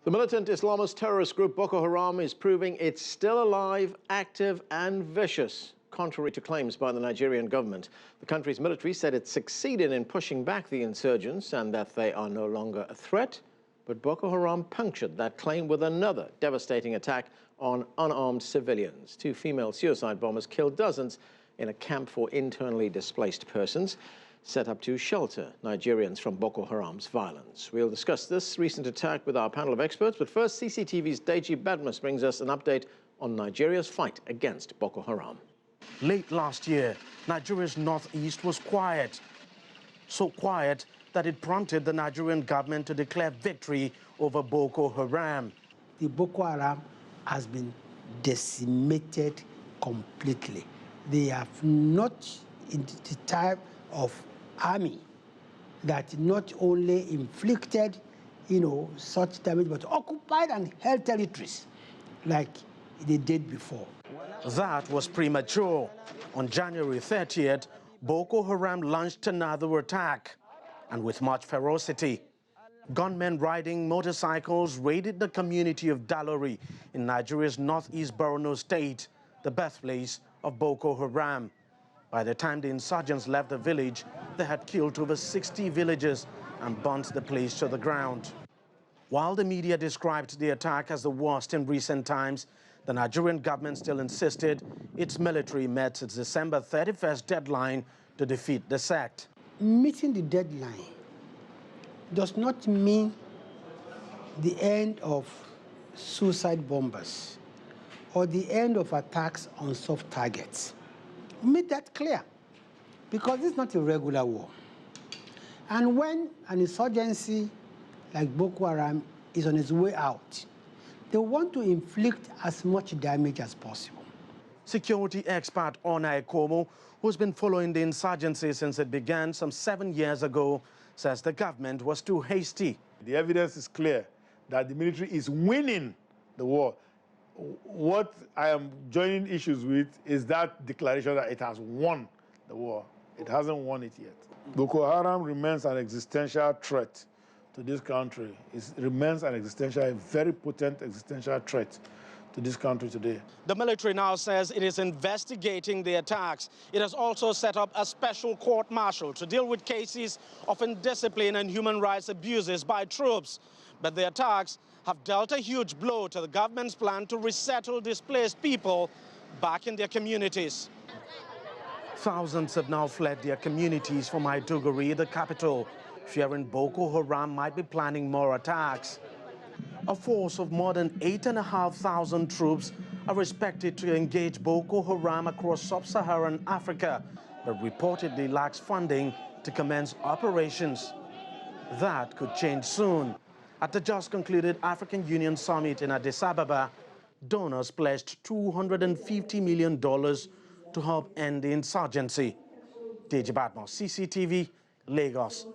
The militant Islamist terrorist group Boko Haram is proving it's still alive, active and vicious, contrary to claims by the Nigerian government. The country's military said it succeeded in pushing back the insurgents and that they are no longer a threat. But Boko Haram punctured that claim with another devastating attack on unarmed civilians. 2 female suicide bombers killed dozens in a camp for internally displaced persons, set up to shelter Nigerians from Boko Haram's violence. We'll discuss this recent attack with our panel of experts, but first, CCTV's Deji Badmus brings us an update on Nigeria's fight against Boko Haram. Late last year, Nigeria's northeast was quiet. So quiet that it prompted the Nigerian government to declare victory over Boko Haram. The Boko Haram has been decimated completely. They have not in the type of army that not only inflicted, such damage, but occupied and held territories like they did before. That was premature. On January 30th, Boko Haram launched another attack, and with much ferocity. Gunmen riding motorcycles raided the community of Daesh in Nigeria's northeast Borno state, the birthplace of Boko Haram. By the time the insurgents left the village, they had killed over 60 villagers and burnt the place to the ground. While the media described the attack as the worst in recent times, the Nigerian government still insisted its military met its December 31st deadline to defeat the sect. Meeting the deadline does not mean the end of suicide bombers or the end of attacks on soft targets. Make that clear, because it's not a regular war. And when an insurgency like Boko Haram is on its way out, they want to inflict as much damage as possible. Security expert Ona Ekomo, who's been following the insurgency since it began some 7 years ago, says the government was too hasty. The evidence is clear that the military is winning the war. What I am joining issues with is that declaration that it has won the war. It hasn't won it yet. Boko Haram remains an existential threat to this country. It remains an existential, a very potent existential threat to this country today. The military now says it is investigating the attacks. It has also set up a special court-martial to deal with cases of indiscipline and human rights abuses by troops. But the attacks have dealt a huge blow to the government's plan to resettle displaced people back in their communities. Thousands have now fled their communities from Maiduguri, the capital, fearing Boko Haram might be planning more attacks. A force of more than 8,500 troops are expected to engage Boko Haram across sub-Saharan Africa, but reportedly lacks funding to commence operations. That could change soon. At the just concluded African Union Summit in Addis Ababa, donors pledged $250 million to help end the insurgency. Deji Badmus, CCTV, Lagos.